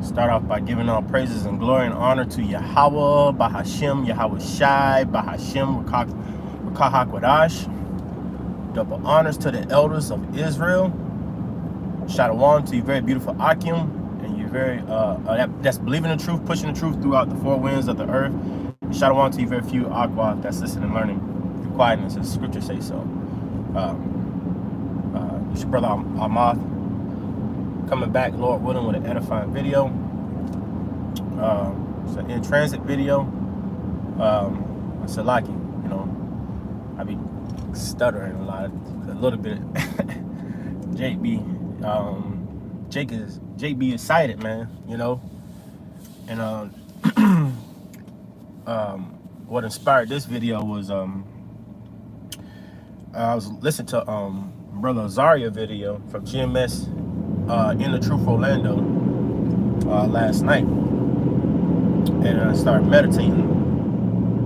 Start off by giving all praises and glory and honor to Yahweh, Bahashem, Yahweh Shai, Bahashem, Rakah Hakwadash. Double honors to the elders of Israel. Shalom to you, very beautiful Akim, and you very that's believing the truth, pushing the truth throughout the four winds of the earth. Shalom to you, very few Aqua that's listening and learning through quietness, as Scripture say so. It's your brother Amath coming back, Lord willing, with an edifying video. It's an in transit video. It's a lucky, you know. I be stuttering a little bit. JB is excited, man, you know. And what inspired this video was I was listening to Brother Azaria video from GMS In the Truth Orlando last night, and I started meditating,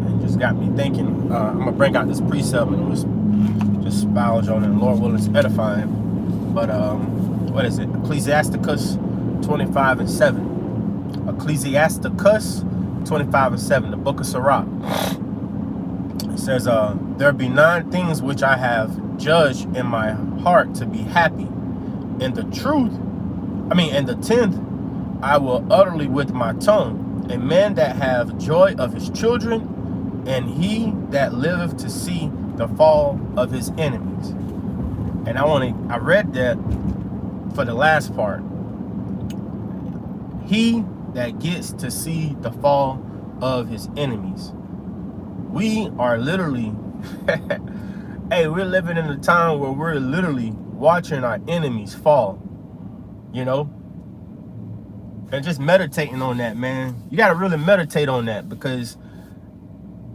and just got me thinking. I'm gonna bring out this precept and was just spouse on it, and Lord willing, it's edifying. But what is it? Ecclesiasticus 25:7. Ecclesiasticus 25:7, the book of Sirach. It says, there be 9 things which I have judged in my heart to be happy. In the 10th, I will utterly with my tongue. A man that have joy of his children, and he that liveth to see the fall of his enemies. And I read that for the last part. He that gets to see the fall of his enemies. We are literally, hey, we're living in a time where we're literally watching our enemies fall, you know? And just meditating on that, man. You got to really meditate on that, because,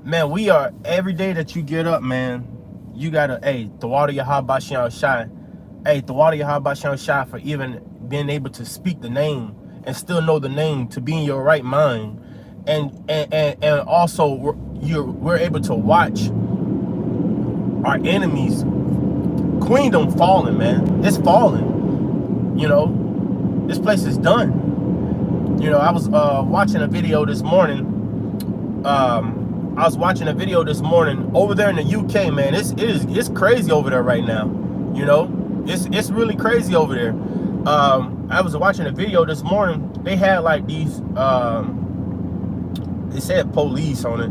man, we are, every day that you get up, man, you got to, hey, Tawada Yahabashian Shai. Hey, Tawada Yahabashian Shai for even being able to speak the name and still know the name, to be in your right mind. And also we're able to watch our enemies' queendom falling, man. It's falling. You know, this place is done. You know, I was watching a video this morning. Over there in the UK, man. It's crazy over there right now. You know, it's really crazy over there. I was watching a video this morning. They had like these it said police on it,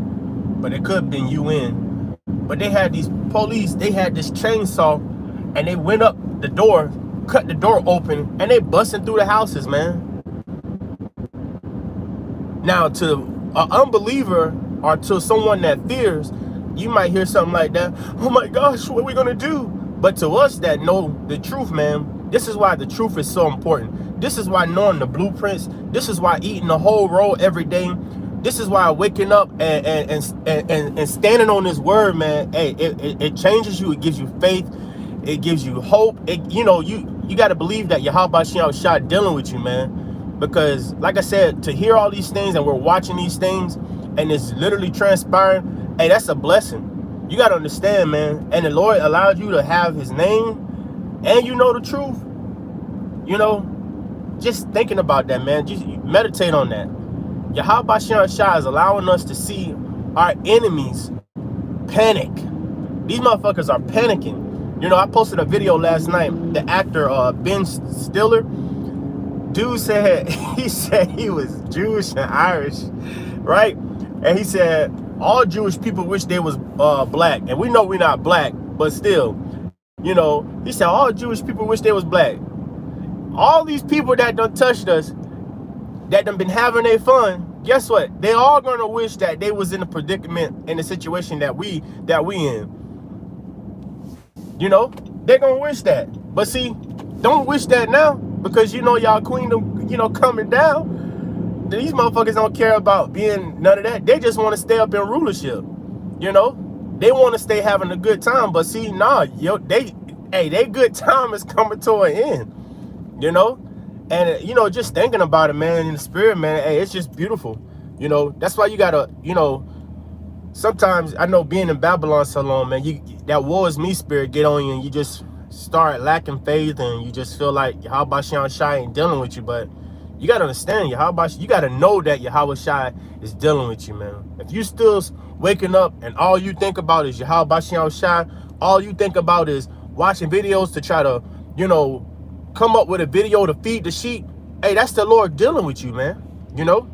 but it could have been UN. But they had these police, they had this chainsaw, and they went up the door, cut the door open, and they busting through the houses, man. Now, to an unbeliever or to someone that fears, you might hear something like that. Oh my gosh, what are we gonna do? But to us that know the truth, man, this is why the truth is so important. This is why knowing the blueprints. This is why eating the whole roll every day. This is why waking up and standing on this word, man. Hey, it changes you. It gives you faith. It gives you hope. You know, you got to believe that Yahweh Shai dealing with you, man. Because, like I said, to hear all these things and we're watching these things and it's literally transpiring, hey, that's a blessing. You got to understand, man. And the Lord allowed you to have his name and you know the truth. You know, just thinking about that, man. Just meditate on that. Yahweh Shai is allowing us to see our enemies panic. These motherfuckers are panicking. You know, I posted a video last night. The actor Ben Stiller, dude said, he said he was Jewish and Irish, right? And he said all Jewish people wish they was black. And we know we're not black, but still, you know, he said all Jewish people wish they was black. All these people that done touched us, that done been having their fun, guess what? They all gonna wish that they was in a predicament, in the situation that we in. You know, they gonna wish that. But see, don't wish that now, because you know y'all queendom, you know, coming down. These motherfuckers don't care about being none of that. They just want to stay up in rulership. You know, they want to stay having a good time. But see, nah, they good time is coming to an end. You know. And, you know, just thinking about it, man, in the spirit, man, hey, it's just beautiful. You know, that's why you got to, you know, sometimes I know being in Babylon so long, man, that war is me spirit get on you and you just start lacking faith and you just feel like Yahweh Shai ain't dealing with you. But You got to understand, Yahweh, you got to know that Yahweh Shai is dealing with you, man. If you still waking up and all you think about is Yahweh Shai, all you think about is watching videos to try to, you know, come up with a video to feed the sheep, hey, that's the Lord dealing with you, man. You know,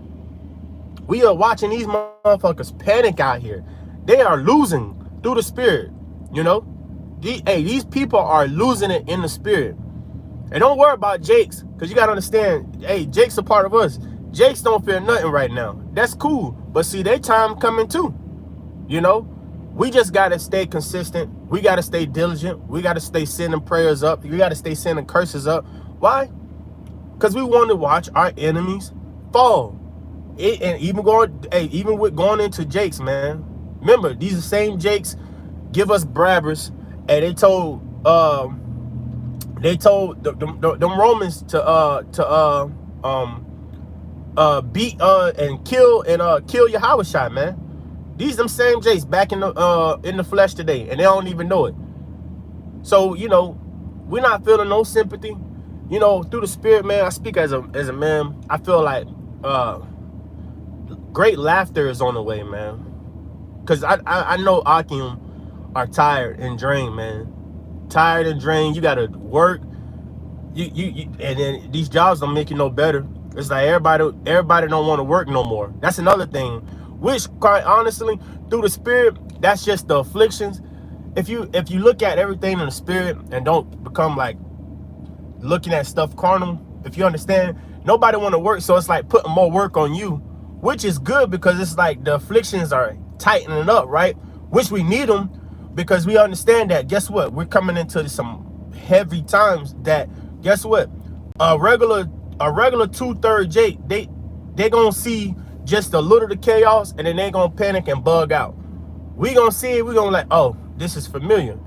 we are watching these motherfuckers panic out here. They are losing through the spirit, you know. These people are losing it in the spirit. And don't worry about Jakes, because you got to understand, hey, Jake's a part of us. Jakes don't fear nothing right now. That's cool. But see, their time coming too. You know, we just got to stay consistent. We got to stay diligent. We got to stay sending prayers up. We got to stay sending curses up. Why? Because we want to watch our enemies fall. And even with going into Jakes, man. Remember, these are the same Jakes give us Brabbers, and they told them Romans to beat and kill Yahushua, man. These them same Jakes back in the flesh today, and they don't even know it. So, you know, we're not feeling no sympathy. You know, through the spirit, man, I speak as a man. I feel like great laughter is on the way, man. Because I know Akim are tired and drained, man. Tired and drained. You gotta work. And then these jobs don't make you no better. It's like everybody don't want to work no more. That's another thing. Which, quite honestly, through the spirit, that's just the afflictions. If you look at everything in the spirit and don't become like looking at stuff carnal, if you understand, nobody want to work, so it's like putting more work on you, which is good because it's like the afflictions are tightening up, right? Which we need them because we understand that, guess what? We're coming into some heavy times that, guess what? A regular 2/3 Jake, they gonna see just a little of the chaos and then they gonna panic and bug out. We gonna see it, we gonna like, oh, this is familiar.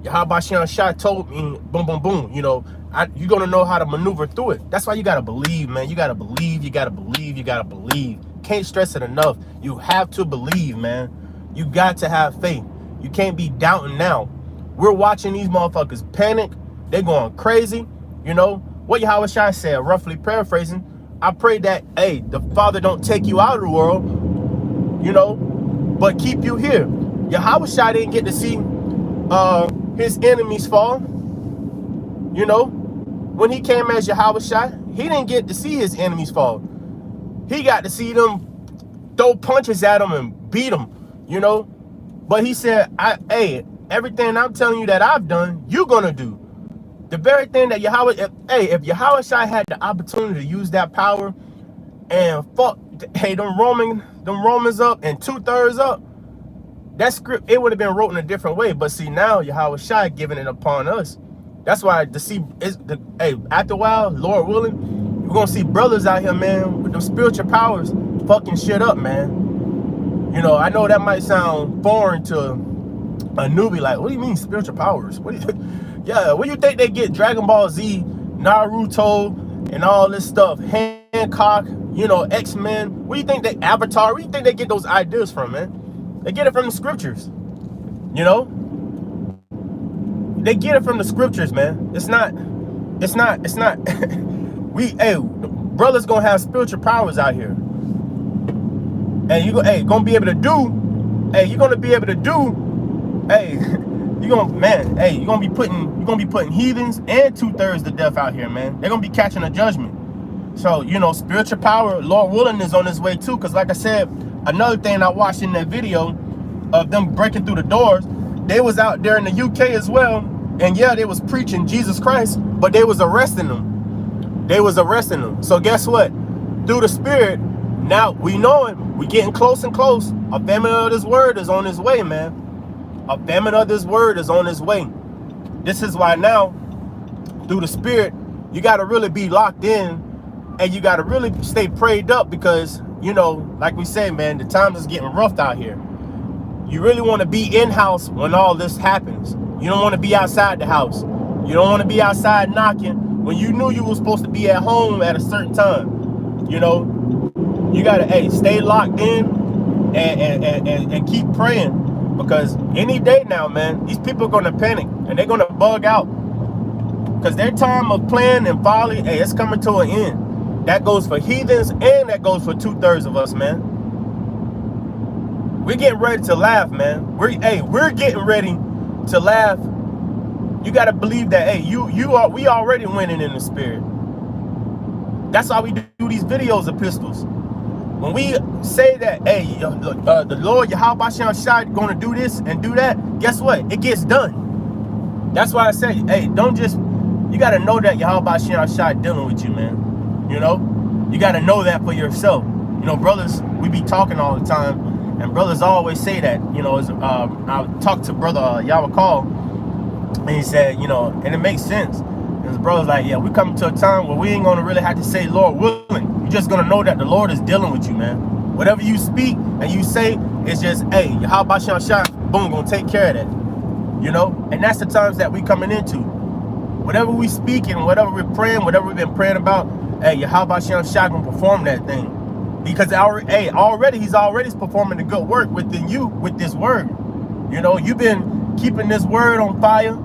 Yahweh Shai told me, boom, boom, boom, you know, you're gonna know how to maneuver through it. That's why you gotta believe, man. You gotta believe, you gotta believe, you gotta believe. Can't stress it enough. You have to believe, man. You got to have faith. You can't be doubting now. We're watching these motherfuckers panic. They're going crazy. You know, what Yahweh Shai said, roughly paraphrasing, I pray that, hey, the Father don't take you out of the world, you know, but keep you here. Yahweh Shai didn't get to see his enemies fall. You know, when he came as Yahweh Shai, he didn't get to see his enemies fall. He got to see them throw punches at him and beat him, you know. But he said, hey, everything I'm telling you that I've done, you're going to do. The very thing that if Yahweh Shai had the opportunity to use that power and fuck, hey, them Romans up and 2/3 up, that script, it would have been written a different way. But see, now Yahweh Shai giving it upon us. That's why after a while, Lord willing, we're gonna see brothers out here, man, with them spiritual powers fucking shit up, man. You know, I know that might sound foreign to a newbie, like, what do you mean spiritual powers? Yeah, where you think they get Dragon Ball Z, Naruto, and all this stuff? Hancock, you know, X-Men. Where you think they Avatar? Where you think they get those ideas from, man? They get it from the scriptures. You know? They get it from the scriptures, man. It's not brothers gonna have spiritual powers out here. And you're gonna be able to do, you're gonna be putting heathens and 2/3 to death out here, man. They're gonna be catching a judgment. So, you know, spiritual power, Lord willing, is on his way too. Because like I said, another thing I watched in that video of them breaking through the doors, they was out there in the UK as well. And yeah, they was preaching Jesus Christ, but they was arresting them. So guess what? Through the spirit, now we know it. We getting close and close. A famine of this word is on his way, man. A famine of this word is on his way. This is why now, through the spirit, you got to really be locked in and you got to really stay prayed up because, you know, like we say, man, the times is getting rough out here. You really want to be in-house when all this happens. You don't want to be outside the house. You don't want to be outside knocking when you knew you were supposed to be at home at a certain time. You know, you got to, stay locked in and keep praying. Because any day now, man, these people are going to panic and they're going to bug out. Because their time of playing and folly, it's coming to an end. That goes for heathens and that goes for 2/3 of us, man. We're getting ready to laugh, man. We're getting ready to laugh. You gotta believe that, hey, we already winning in the spirit. That's why we do these videos, epistles. When we say that, hey, the Lord Yahweh Shai gonna do this and do that, guess what? It gets done. That's why I say, hey, don't just, you gotta know that Yahweh Shai dealing with you, man. You know? You gotta know that for yourself. You know, brothers, we be talking all the time, and brothers always say that, you know, I talked to brother Yahweh Call, and he said, you know, and it makes sense. And his brother's like, yeah, we coming to a time where we ain't gonna really have to say Lord willing. You're just gonna know that the Lord is dealing with you, man. Whatever you speak and you say, it's just, hey, Yahweh Shai, boom, gonna take care of that. You know? And that's the times that we coming into. Whatever we speak and whatever we're praying, whatever we've been praying about, hey, Yahweh Shai gonna perform that thing. Because he's already performing the good work within you with this word. You know, you've been keeping this word on fire,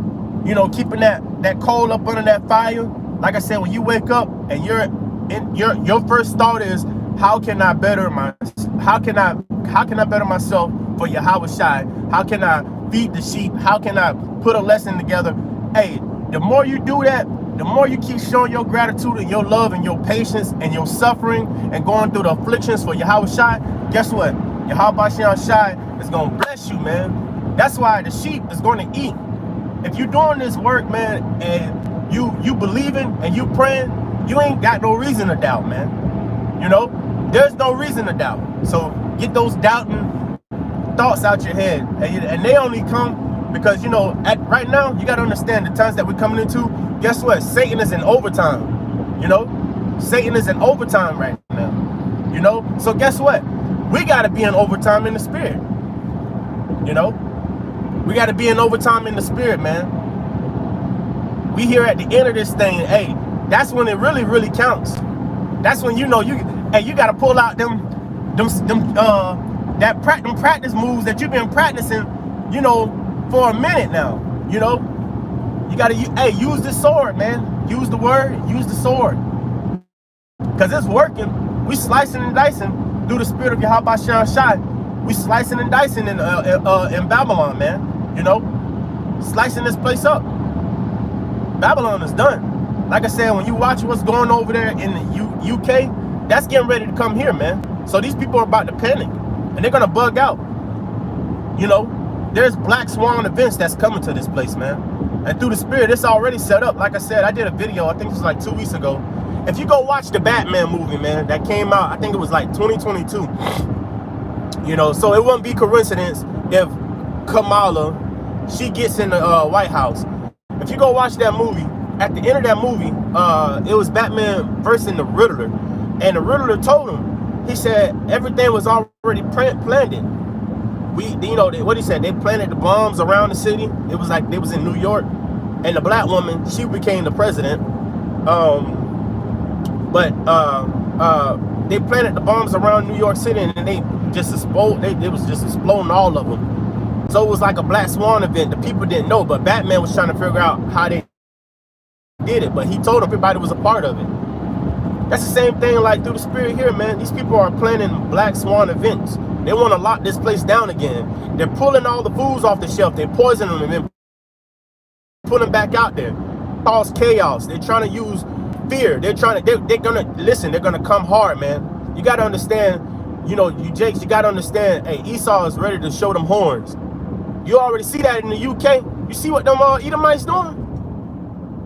you know, keeping that coal up under that fire. Like I said, when you wake up and your first thought is, how can I better myself for Yahweh Shai? How can I feed the sheep? How can I put a lesson together? Hey, the more you do that, the more you keep showing your gratitude and your love and your patience and your suffering and going through the afflictions for Yahweh Shai, guess what? Yahweh Shai is going to bless you, man. That's why the sheep is going to eat. If you're doing this work, man, and you believing and you praying, you ain't got no reason to doubt, man. You know, there's no reason to doubt. So get those doubting thoughts out your head, and they only come because, you know, right now you got to understand the times that we're coming into. Guess what? Satan is in overtime. You know, Satan is in overtime right now. You know, so guess what? We got to be in overtime in the spirit. You know, we got to be in overtime in the spirit, man. We here at the end of this thing. Hey, that's when it really, really counts. That's when, you know, you got to pull out them practice moves that you've been practicing, you know, for a minute now. You know, you got to, use the sword, man. Use the word, use the sword, because it's working. We slicing and dicing through the spirit of Yahweh Shai. We slicing and dicing in Babylon, man. You know, slicing this place up. Babylon is done. Like I said, when you watch what's going over there in the UK, that's getting ready to come here, man. So these people are about to panic, and they're gonna bug out. You know, there's black swan events that's coming to this place, man. And through the spirit, it's already set up. Like I said, I did a video, I think it was like 2 weeks ago. If you go watch the Batman movie, man, that came out, I think it was like 2022. You know, so it wouldn't be coincidence if Kamala, she gets in the White House. If you go watch that movie, at the end of that movie, it was Batman versing the Riddler. And the Riddler told him, he said, everything was already planned. You know, what he said, they planted the bombs around the city. It was like they was in New York. And the black woman, she became the president. They planted the bombs around New York City, and they just exploded. They was just exploding all of them. So it was like a black swan event. The people didn't know, but Batman was trying to figure out how they did it. But he told everybody was a part of it. That's the same thing like through the spirit here, man. These people are planning black swan events. They want to lock this place down again. They're pulling all the foods off the shelf. They're poisoning them and putting them back out there. Cause chaos. They're trying to use fear. They're gonna come hard, man. You gotta understand, you know, you Jakes, you gotta understand, hey, Esau is ready to show them horns. You already see that in the UK. You see what them Edomites doing?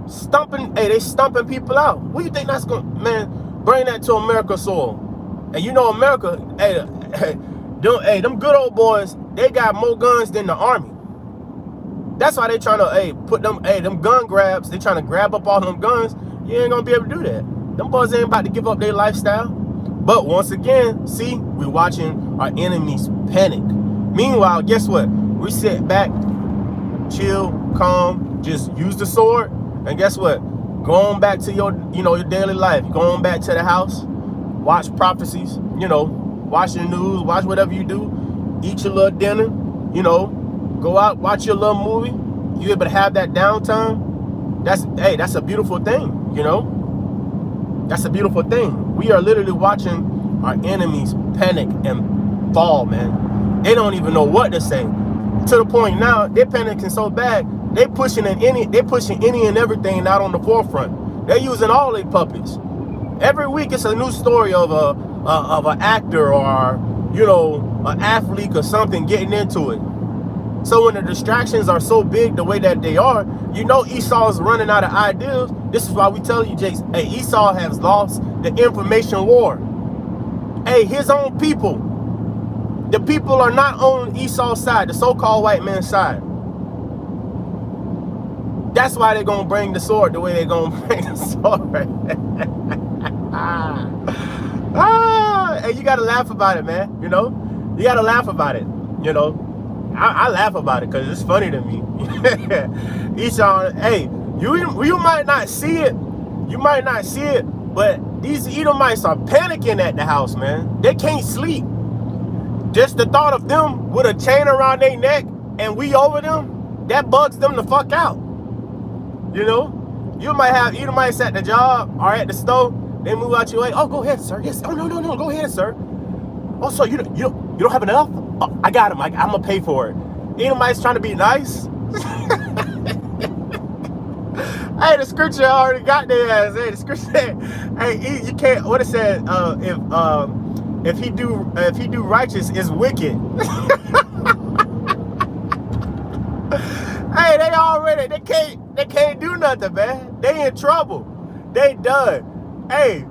Stomping, they stomping people out. What do you think that's gonna, man, bring that to America soil? And you know America, them good old boys, they got more guns than the army. That's why they trying to, put them, them gun grabs, they trying to grab up all them guns. You ain't gonna be able to do that. Them boys ain't about to give up their lifestyle. But once again, see, we're watching our enemies panic. Meanwhile, guess what? We sit back, chill, calm, just use the sword, and guess what? Go on back to your, your daily life. Go on back to the house, watch prophecies, watch your news, watch whatever you do, eat your little dinner, go out, watch your little movie. You able to have that downtime. That's a beautiful thing, That's a beautiful thing. We are literally watching our enemies panic and fall, man. They don't even know what to say. To the point now, they're panicking so bad, they're pushing any and everything out on the forefront. They're using all their puppets. Every week it's a new story of an actor or, you know, an athlete or something getting into it. So when the distractions are so big the way that they are, you know Esau's running out of ideas. This is why we tell you, Jace, hey, Esau has lost the information war. Hey, his own people. The people are not on Esau's side, the so-called white man's side. That's why they're going to bring the sword the way they're going to bring the sword. Hey, you got to laugh about it, man. You know, you got to laugh about it, you know. I laugh about it because it's funny to me. Esau, hey, you might not see it. You might not see it, but these Edomites are panicking at the house, man. They can't sleep. Just the thought of them with a chain around their neck and we over them, that bugs them the fuck out. You know? You might have Edomites at the job or at the store. They move out your way. Oh, go ahead, sir. Yes. Oh, no. Go ahead, sir. Oh, so you don't have enough? Oh, I got him. I'm gonna pay for it. Edomites trying to be nice. Hey, the scripture already got their ass. Hey, the scripture said, hey, you can't. What it said? If he do righteous is wicked. Hey, they can't do nothing, man. They in trouble. They done. Hey,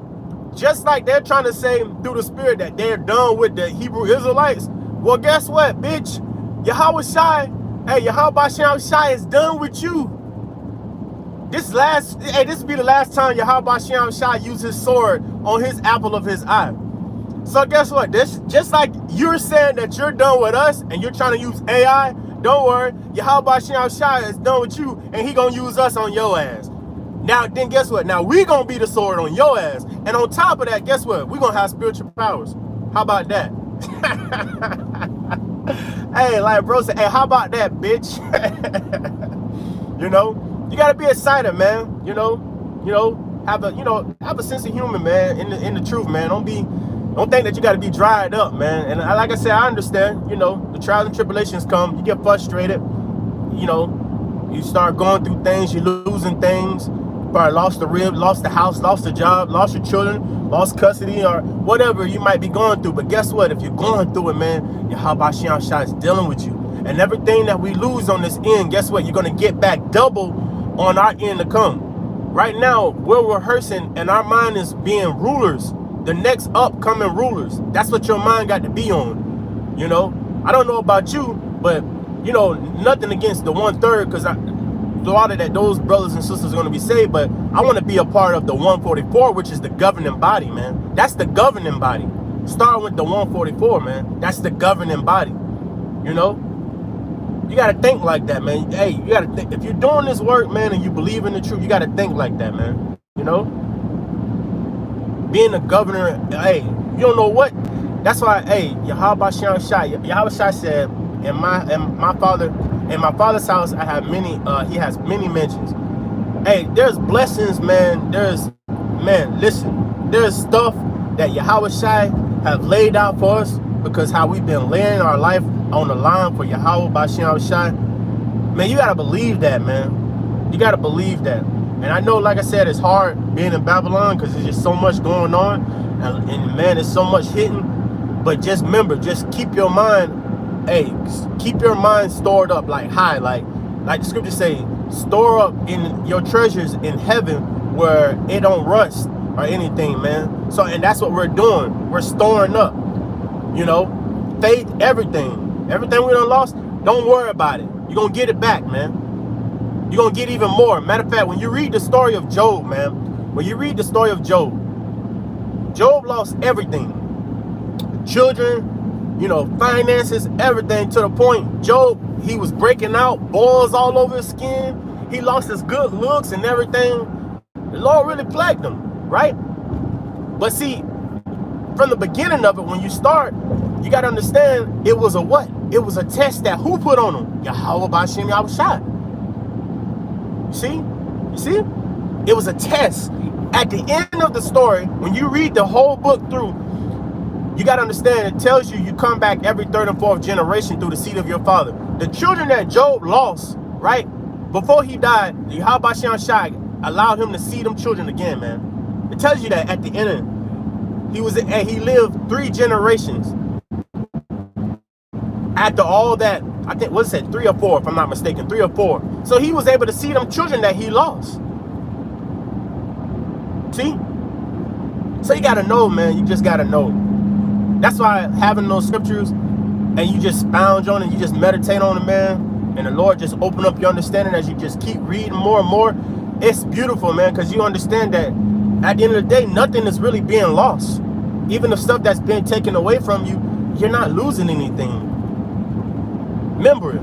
just like they're trying to say through the spirit that they're done with the Hebrew Israelites. Well, guess what, bitch? Yahweh Shai, hey, Yahweh Shai is done with you. This will be the last time Yahweh Shai uses his sword on his apple of his eye. So guess what? This just like you're saying that you're done with us and you're trying to use AI, don't worry, Yahweh Shai is done with you and he gonna use us on your ass. Now, then guess what? Now we gonna be the sword on your ass. And on top of that, guess what? We gonna have spiritual powers. How about that? Hey, like bro said, hey, how about that, bitch? You know, you gotta be excited, man. You know, have a sense of humor, man. In the truth, man. Don't think that you gotta be dried up, man. And like I said, I understand. You know, the trials and tribulations come. You get frustrated. You know, you start going through things. You're losing things. Probably lost the rib, lost the house, lost the job, lost your children, lost custody, or whatever you might be going through. But guess what? If you're going through it, man, Yahweh Shai is dealing with you. And everything that we lose on this end, guess what? You're going to get back double on our end to come. Right now, we're rehearsing and our mind is being rulers, the next upcoming rulers. That's what your mind got to be on. You know, I don't know about you, but, you know, nothing against the 1/3 because a lot of those brothers and sisters are going to be saved, but I want to be a part of the 144, which is the governing body, man. That's the governing body. Start with the 144, man. That's the governing body. You know, you got to think like that, man. Hey, you got to think. If you're doing this work, man, and you believe in the truth, you got to think like that, man. You know, being a governor, hey, you don't know what. That's why, hey, Yahweh Shai said, in my father's house, I have many. He has many mentions. Hey, there's blessings, man. Listen, there's stuff that Yahweh Shai have laid out for us because how we've been laying our life on the line for Yahweh Bashem Shai. Man, you gotta believe that, man. You gotta believe that. And I know, like I said, it's hard being in Babylon because there's just so much going on, and man, there's so much hitting. But just remember, just keep your mind. Hey, keep your mind stored up like high, like the scriptures say, store up in your treasures in heaven where it don't rust or anything, man. So, and that's what we're doing. We're storing up, you know, faith, everything we done lost. Don't worry about it. You're gonna get it back, man. You're gonna get even more. Matter of fact, when you read the story of Job, man, Job lost everything, children, you know, finances, everything, to the point Job, he was breaking out, boils all over his skin. He lost his good looks and everything. The Lord really plagued him, right? But see, from the beginning of it, when you start, you got to understand it was a what? It was a test that who put on him? Yahweh Bashem Shai. You see? It was a test. At the end of the story, when you read the whole book through, you got to understand, it tells you come back every third and fourth generation through the seed of your father. The children that Job lost, right, before he died, Yahweh Shai allowed him to see them children again, man. It tells you that at the end, he lived 3 generations. After all that, I think, what's it, 3 or 4, if I'm not mistaken, 3 or 4. So he was able to see them children that he lost. See? So you got to know, man. You just got to know. That's why having those scriptures and you just expound on it, you just meditate on it, man. And the Lord just open up your understanding as you just keep reading more and more. It's beautiful, man, because you understand that at the end of the day, nothing is really being lost. Even the stuff that's being taken away from you, you're not losing anything. Remember,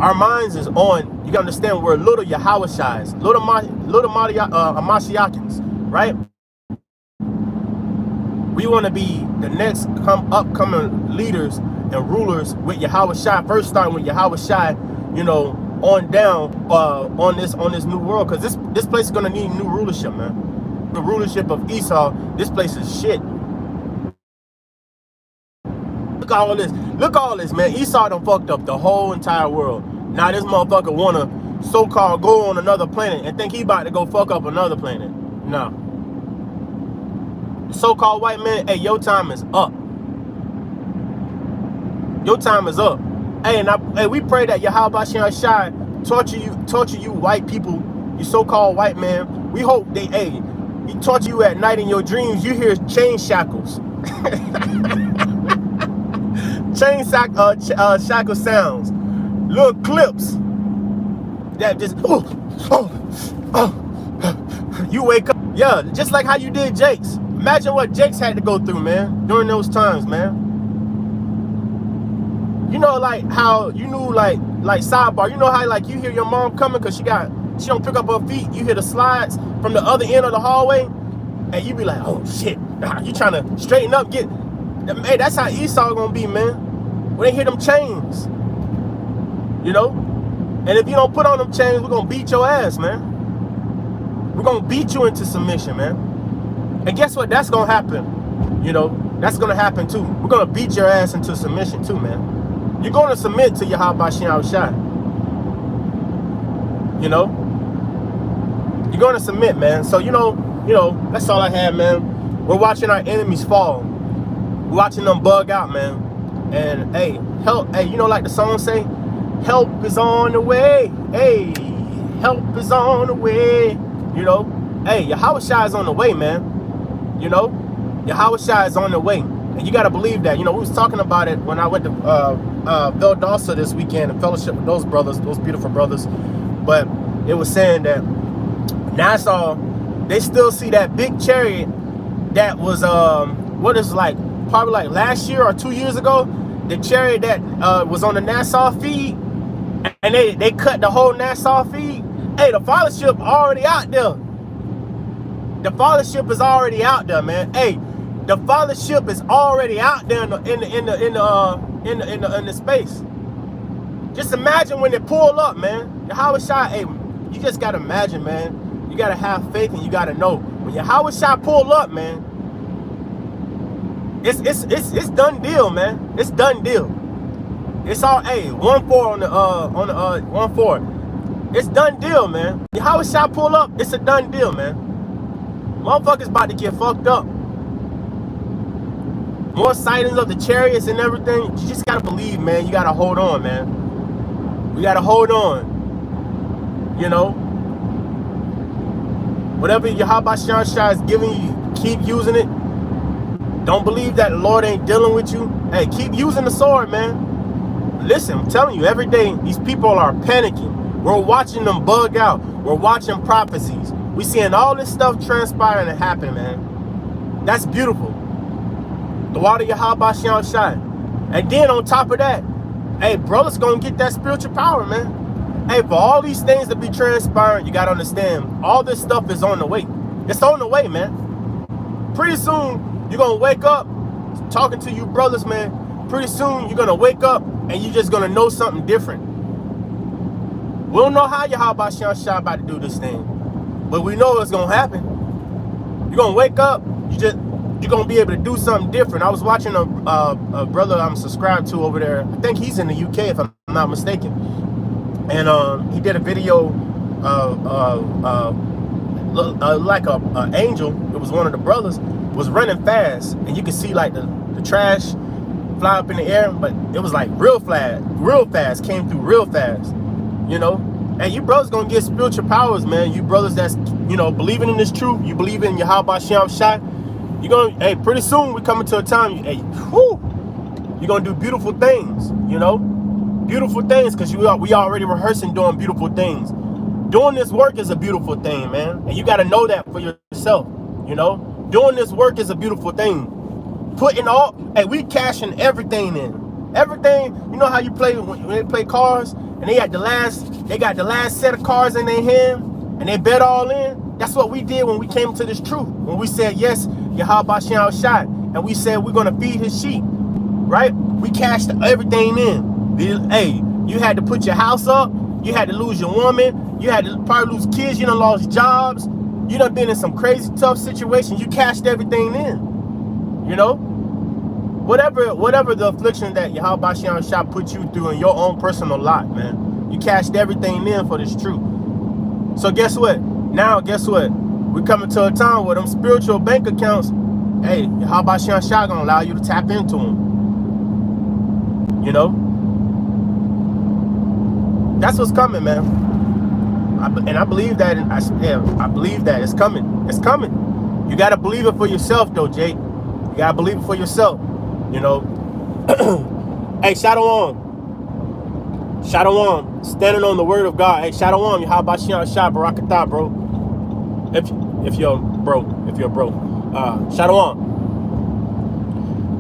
our minds is on, you can understand, we're little Yahushais, little Amashiachans, right? We want to be the next upcoming leaders and rulers with Yahushai, first starting with Yahushai, you know, on down on this new world, because this place is going to need new rulership, man. The rulership of Esau, this place is shit. Look at all this. Look at all this, man. Esau done fucked up the whole entire world. Now this motherfucker wanna so-called go on another planet and think he about to go fuck up another planet. No. The so-called white man, hey, your time is up. Your time is up. Hey, and we pray that Yahweh Shai torture you white people, you so-called white man. We hope he torture you at night in your dreams. You hear chain shackles. Shackle sounds, little clips that just you wake up, yeah, just like how you did Jakes. Imagine what Jakes had to go through, man, during those times, man. You know, like how you knew, like sidebar, you know how like you hear your mom coming because she don't pick up her feet. You hear the slides from the other end of the hallway, and you be like, oh shit, you trying to straighten up, get. Hey, that's how Esau gonna be, man. When they hit them chains, you know? And if you don't put on them chains, we're gonna beat your ass, man. We're gonna beat you into submission, man. And guess what? That's gonna happen. You know, that's gonna happen too. We're gonna beat your ass into submission too, man. You're gonna submit to Yahweh Shai. You know? You're gonna submit, man. So you know, that's all I had, man. We're watching our enemies fall. Watching them bug out, man. And hey, help, hey, you know, like the song say, help is on the way. Hey, help is on the way. You know, hey, Yahushua is on the way, man. You know, Yahushua is on the way. And you got to believe that. You know, we was talking about it when I went to Valdosta this weekend and fellowship with those brothers, those beautiful brothers. But it was saying that Nassau, they still see that big chariot that was, what is like, probably like last year or 2 years ago, the chariot that was on the Nassau feed, and they cut the whole Nassau feed. Hey, the fathership already out there. The fathership is already out there, man. Hey, the fathership is already out there in the space. Just imagine when they pull up, man. Yahweh Shai, hey, you just gotta imagine, man. You gotta have faith and you gotta know when Yahweh Shai pull up, man. It's done deal, man. It's done deal. It's all 1-4 on the 1-4. It's done deal, man. Yahweh Shai pull up, it's a done deal, man. Motherfuckers about to get fucked up. More sightings of the chariots and everything. You just gotta believe, man. You gotta hold on, man. We gotta hold on. You know, whatever Yahweh Shai is giving you, keep using it. Don't believe that the Lord ain't dealing with you. Hey, keep using the sword, man. Listen, I'm telling you, every day these people are panicking. We're watching them bug out. We're watching prophecies. We're seeing all this stuff transpiring and happen, man. That's beautiful. The water Yahweh Shai. And then on top of that, hey, brothers gonna get that spiritual power, man. Hey, for all these things to be transpiring, you gotta understand, all this stuff is on the way. It's on the way, man. Pretty soon, you're going to wake up talking to you brothers, man. Pretty soon, you're going to wake up and you're just going to know something different. We don't know how Yahweh Shai about to do this thing, but we know it's going to happen. You're gonna wake up. You're gonna be able to do something different. I was watching a brother I'm subscribed to over there. I think he's in the UK, if I'm not mistaken. And he did a video like a angel. It was one of the brothers was running fast, and you could see like the trash fly up in the air, but it was like real fast, came through real fast, you know. And you brothers gonna get spiritual powers, man. You brothers that's, you know, believing in this truth, you believe in Yahweh Shem Shai, you're gonna, hey, pretty soon we coming to a time, hey, whoo, you're gonna do beautiful things, you know, beautiful things, because we already rehearsing doing beautiful things. Doing this work is a beautiful thing, man, and you got to know that for yourself, you know. Doing this work is a beautiful thing. Putting all, hey, we cashing everything in. Everything, you know how you play when they play cards and they got the last set of cards in their hand and they bet all in? That's what we did when we came to this truth. When we said, yes, Yahweh Shem Shai, and we said we're going to feed his sheep, right? We cashed everything in. Hey, you had to put your house up. You had to lose your woman. You had to probably lose kids. You done lost jobs. You done been in some crazy tough situations. You cashed everything in, you know? Whatever the affliction that Yahweh Shem Shai put you through in your own personal lot, man, you cashed everything in for this truth. So guess what? Now, guess what? We're coming to a time where them spiritual bank accounts, hey, Yahweh Shem Shai gonna allow you to tap into them. You know? That's what's coming, man. And I believe that, and I believe that it's coming. It's coming. You gotta believe it for yourself, though, Jake. You gotta believe it for yourself. You know, hey, Shalom, standing on the word of God. Hey, Shalom, Yahweh Shem Shai, Barakatah, bro. If you're bro, Shalom.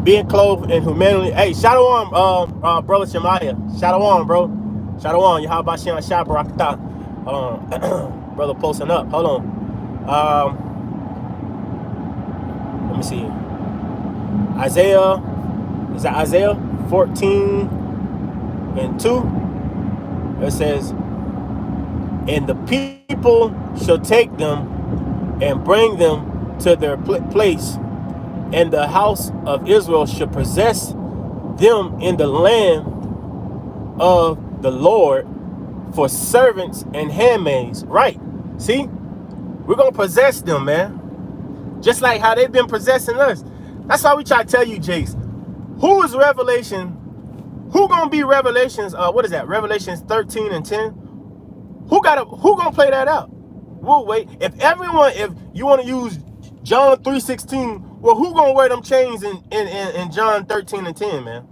Being clothed in humanity. Hey, Shalom, brother Shemaiah. Shalom, bro. Shalom, Yahweh Shem Shai, Barakatah. Brother posting up. Hold on. Let me see. Isaiah. Is that Isaiah 14:2? It says, and the people shall take them and bring them to their place, and the house of Israel shall possess them in the land of the Lord for servants and handmaids. Right. See? We're going to possess them, man. Just like how they've been possessing us. That's why we try to tell you, Jace. Who is Revelation? Who gonna be Revelations? What is that? Revelations 13:10. Who gonna play that out? We'll wait. If you want to use John 3:16, well, who gonna wear them chains in John 13:10, man?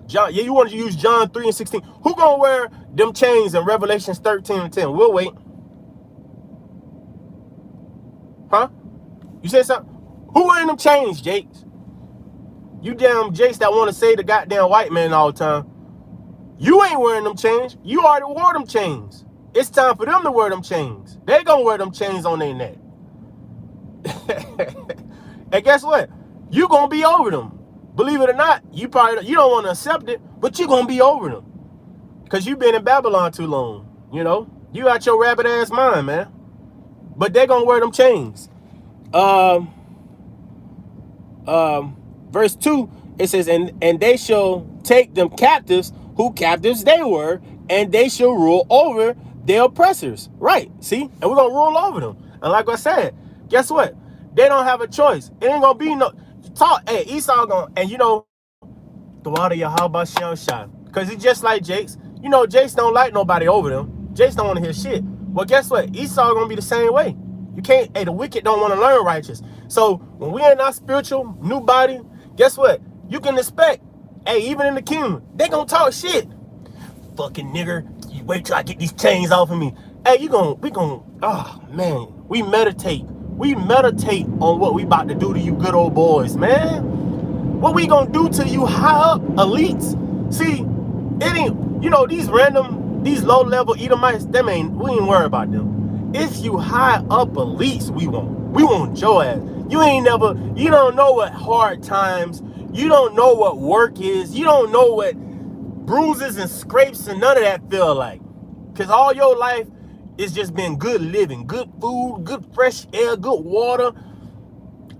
John, yeah, you want to use John 3:16. Who gonna wear them chains in Revelations 13:10? We'll wait. Huh? You said something? Who wearing them chains, Jakes? You damn Jace that want to say the goddamn white man all the time. You ain't wearing them chains. You already wore them chains. It's time for them to wear them chains. They gonna wear them chains on their neck. And guess what? You gonna be over them. Believe it or not, you don't want to accept it, but you gonna be over them. Because you've been in Babylon too long. You know? You got your rabbit ass mind, man. But they gonna wear them chains. Verse 2, it says, and they shall take them captives, who captives they were, and they shall rule over their oppressors. Right, see? And we're going to rule over them. And like I said, guess what? They don't have a choice. It ain't going to be no talk. Hey, Esau going to, and you know, the water Yahweh Shem Shai. Because it's just like Jake's. You know, Jake's don't like nobody over them. Jake's don't want to hear shit. Well, guess what? Esau going to be the same way. You can't, hey, the wicked don't want to learn righteous. So when we in our spiritual new body, guess what? You can expect, hey, even in the kingdom, they gonna talk shit. Fucking nigger, you wait till I get these chains off of me. Hey, we gonna, oh man, we meditate. We meditate on what we about to do to you good old boys, man. What we gonna do to you high up elites? See, it ain't, you know, these low level Edomites, we ain't worried about them. It's you high up elites we want your ass. You don't know what hard times, you don't know what work is, you don't know what bruises and scrapes and none of that feel like. Because all your life, It's just been good living, good food, good fresh air, good water.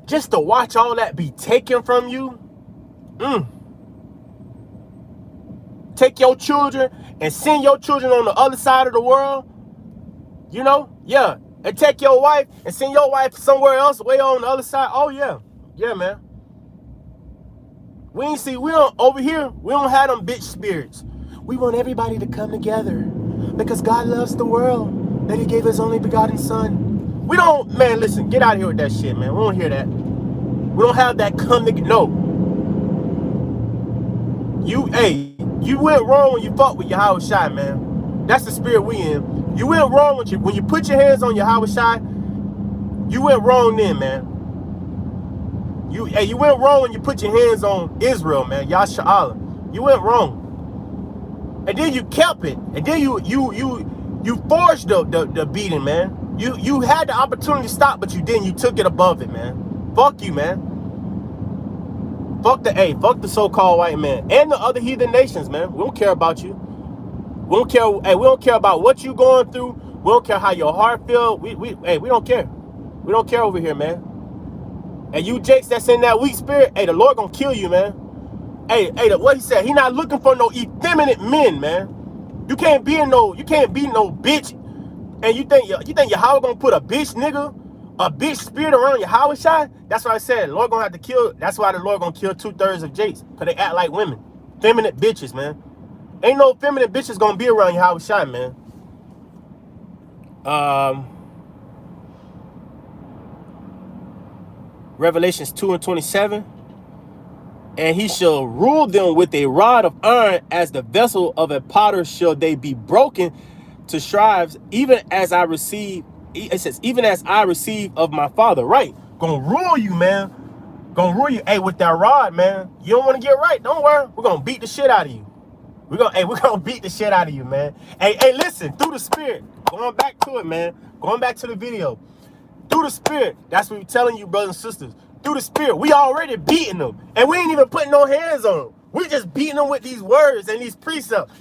Just to watch all that be taken from you. Take your children and send your children on the other side of the world. You know? Yeah. And take your wife and send your wife somewhere else, way on the other side. Oh, yeah. Yeah, man. We don't over here, we don't have them bitch spirits. We want everybody to come together because God loves the world, that he gave his only begotten son. We don't, man, listen, get out of here with that shit, man. We don't hear that. We don't have that come together. No. You went wrong when you fucked with Yahweh Shai, man. That's the spirit we in. You went wrong when you put your hands on Yahweh Shai. You went wrong then, man. You went wrong when you put your hands on Israel, man. Yasha'Allah. You went wrong. And then you kept it. And then you forged the beating, man. You had the opportunity to stop, but you didn't. You took it above it, man. Fuck you, man. Fuck the so-called white man. And the other heathen nations, man. We don't care about you. We don't care. Hey, we don't care about what you going through. We don't care how your heart feel. We don't care. We don't care over here, man. And you jakes that's in that weak spirit, hey, the Lord gonna kill you, man. Hey, what he said, he not looking for no effeminate men, man. You can't be no bitch. And you think Yahweh gonna put a bitch spirit around Yahweh Shai? That's what I said. The Lord gonna have to kill. That's why the Lord gonna kill 2/3 of jakes, because they act like women. Feminine bitches, man. Ain't no feminine bitches gonna be around Yahweh Shai, man. Revelations 2:27. And he shall rule them with a rod of iron, as the vessel of a potter shall they be broken to shrivels, even as I receive. It says, even as I receive of my Father. Right. Gonna rule you, man. Gonna rule you. Hey, with that rod, man. You don't want to get right. Don't worry. We're gonna beat the shit out of you. We're gonna beat the shit out of you, man. Hey, listen, through the spirit. Going back to it, man. Going back to the video. Through the spirit. That's what we're telling you, brothers and sisters. Through the spirit. We already beating them. And we ain't even putting no hands on them. We just beating them with these words and these precepts.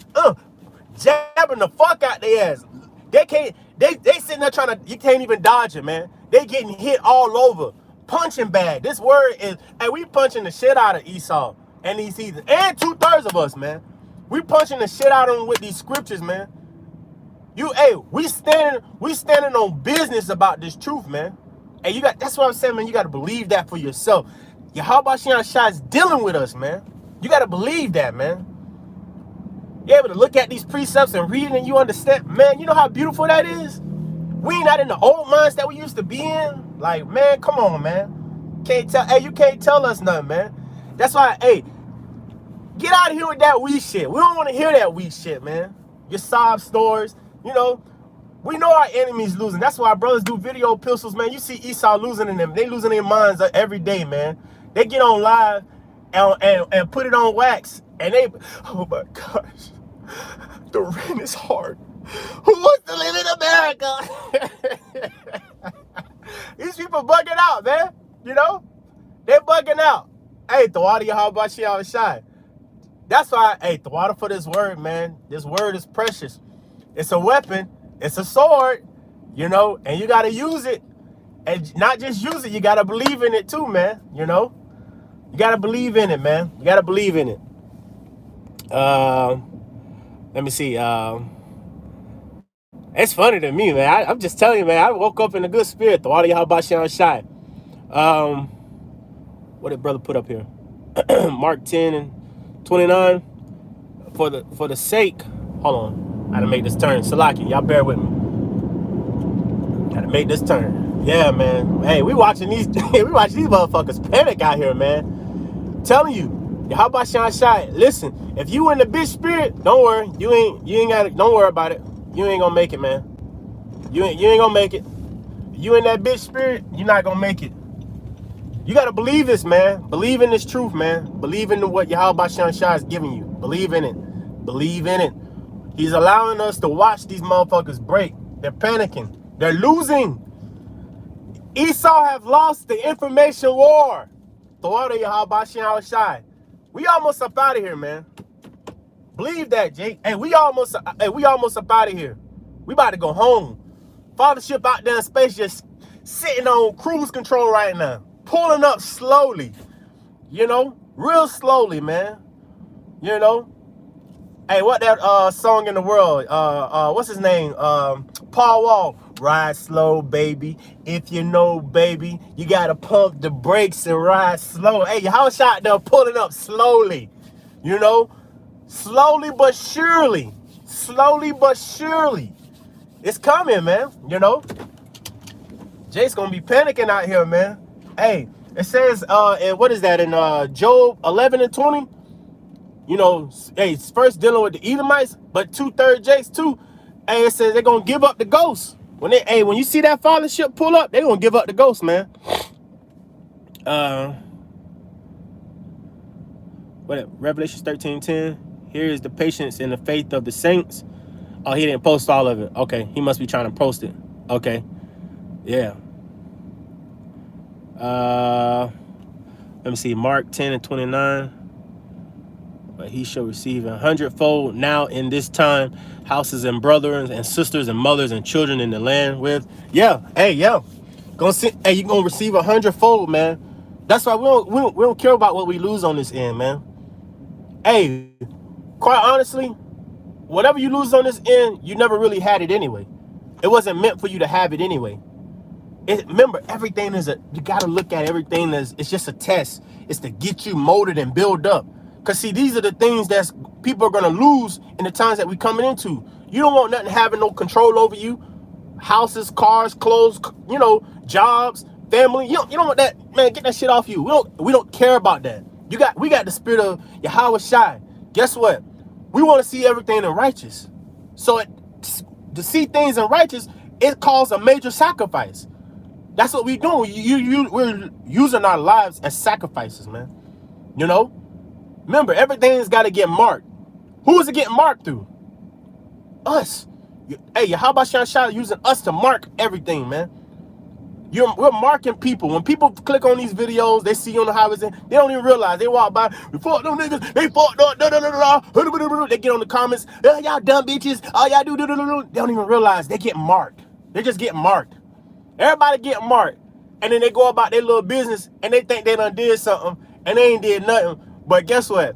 Jabbing the fuck out their ass. They sitting there trying to, you can't even dodge it, man. They getting hit all over. Punching bag. This word is, hey, we punching the shit out of Esau and these heathens. And 2/3 of us, man. We punching the shit out of them with these scriptures, man. We standing on business about this truth, man. And that's what I'm saying, man. You got to believe that for yourself. Yahweh Shai is dealing with us, man. You got to believe that, man. You're able to look at these precepts and read it and you understand, man. You know how beautiful that is? We not in the old minds that we used to be in. Like, man, come on, man. You can't tell us nothing, man. That's why, hey, get out of here with that weak shit. We don't want to hear that weak shit, man. Your sob stories, you know. We know our enemies losing. That's why our brothers do video epistles, man. You see Esau losing in them. They losing their minds every day, man. They get on live and put it on wax. And they, oh my gosh, the rent is hard. Who wants to live in America? These people bugging out, man. You know? They're bugging out. Hey, Thawada Yahweh Shai. That's why, hey, Thawada for this word, man. This word is precious. It's a weapon. It's a sword, you know, and you got to use it. And not just use it, you got to believe in it too, man, you know. You got to believe in it, man. You got to believe in it. Let me see. It's funny to me, man. I'm just telling you, man. I woke up in a good spirit. The audio, how about Shai? What did brother put up here? Mark 10:29. For the sake. Hold on. I gotta make this turn. Salaki, y'all bear with me. Gotta make this turn. Yeah, man. Hey, we watching these motherfuckers panic out here, man. I'm telling you, how about Shai? Listen, if you in the bitch spirit, don't worry. You ain't gotta, don't worry about it. You ain't gonna make it, man. You ain't gonna make it. You in that bitch spirit, you're not gonna make it. You gotta believe this, man. Believe in this truth, man. Believe in what Yahweh Shai is giving you. Believe in it. Believe in it. He's allowing us to watch these motherfuckers break. They're panicking. They're losing. Esau have lost the information war. We almost up out of here, man. Believe that, Jake. Hey, we almost up out of here. We about to go home. Fathership out there in space just sitting on cruise control right now. Pulling up slowly. You know? Real slowly, man. You know? Hey, what that song in the world? What's his name? Paul Wall. Ride slow, baby. If you know, baby, you gotta pump the brakes and ride slow. Hey, your house out there pulling up slowly. You know? Slowly but surely. Slowly but surely. It's coming, man. You know? Jake's gonna be panicking out here, man. Hey, it says, and what is that in Job 11:20? You know, hey, it's first dealing with the Edomites, but 2/3 Jakes too. Hey, it says they're gonna give up the ghost. When you see that fathership pull up, they're gonna give up the ghost, man. Revelation 13:10. Here is the patience and the faith of the saints. Oh, he didn't post all of it. Okay, he must be trying to post it. Okay, yeah. Let me see, Mark 10:29. But he shall receive 100-fold now in this time, houses and brothers and sisters and mothers and children in the land with. Yeah, hey, yeah. Hey, you're gonna receive 100-fold, man. That's why we don't care about what we lose on this end, man. Hey, quite honestly, whatever you lose on this end, you never really had it anyway. It wasn't meant for you to have it anyway. Remember, everything you gotta look at everything as it's just a test. It's to get you molded and build up. Because, see, these are the things that people are going to lose in the times that we're coming into. You don't want nothing having no control over you. Houses, cars, clothes, you know, jobs, family. You don't want that. Man, get that shit off you. We don't care about that. We got the spirit of Yahweh Shai. Guess what? We want to see everything in righteous. So to see things in righteous, it calls a major sacrifice. That's what we're doing. We're using our lives as sacrifices, man. You know? Remember, everything's got to get marked. Who is it getting marked through? Us. Hey, how about Shai using us to mark everything, man? We're marking people. When people click on these videos, they see you on the highways, they don't even realize. They walk by, we fought them niggas, they fought, they get on the comments, y'all dumb bitches, all y'all do. They don't even realize they get marked. They just get marked. Everybody get marked. And then they go about their little business, and they think they done did something, and they ain't did nothing. But guess what?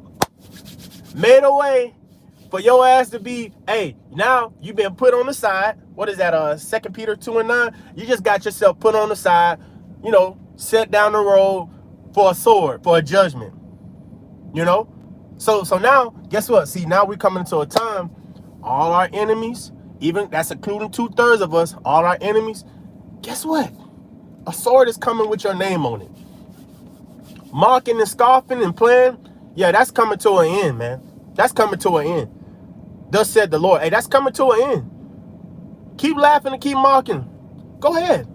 Made a way for your ass to be, hey, now you've been put on the side. What is that, 2 Peter 2:9? You just got yourself put on the side, you know, set down the road for a sword, for a judgment, you know? So now, guess what? See, now we're coming into a time, all our enemies, even, that's including 2/3 of us, all our enemies, guess what? A sword is coming with your name on it. Mocking and scoffing and playing, yeah, that's coming to an end, man. That's coming to an end. Thus said the Lord. Hey, that's coming to an end. Keep laughing and keep mocking. Go ahead.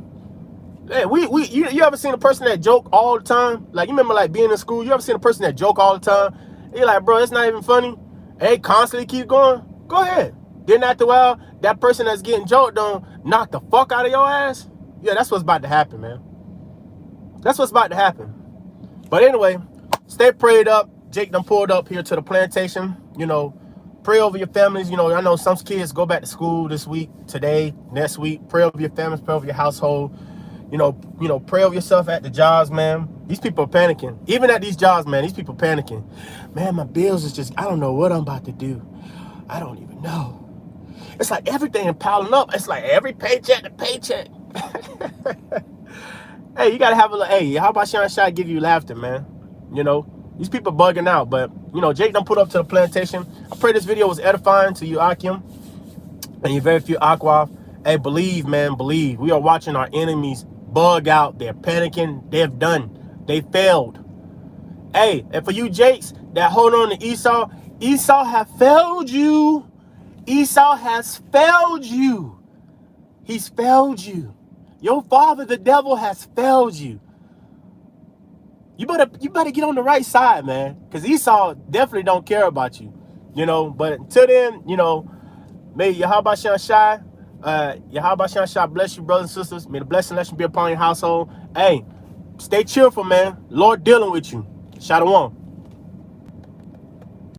Hey, you ever seen a person that joke all the time? Like, you remember, like, being in school, you ever seen a person that joke all the time? You're like, bro, it's not even funny. Hey, constantly keep going. Go ahead. Then after a while, that person that's getting joked on knock the fuck out of your ass. Yeah, that's what's about to happen, man. That's what's about to happen. But anyway, stay prayed up. Jake done pulled up here to the plantation. You know, pray over your families. You know, I know some kids go back to school this week, today, next week. Pray over your families, pray over your household. You know, pray over yourself at the jobs, man. These people are panicking. Even at these jobs, man, these people panicking. Man, my bills is just, I don't know what I'm about to do. I don't even know. It's like everything piling up. It's like every paycheck to paycheck. Hey, you got to have hey, how about Shai give you laughter, man? You know, these people bugging out. But, you know, Jake done put up to the plantation. I pray this video was edifying to you, Akim, and you very few Aqua. Hey, believe, man, believe. We are watching our enemies bug out. They're panicking. They've done. They failed. Hey, and for you Jakes that hold on to Esau, Esau have failed you. Esau has failed you. He's failed you. Your father, the devil, has failed you. You better get on the right side, man. Because Esau definitely don't care about you. You know, but until then, you know, may Yahweh Shai, Yahweh Shai bless you, brothers and sisters. May the blessing and blessing be upon your household. Hey, stay cheerful, man. Lord dealing with you. Shalom.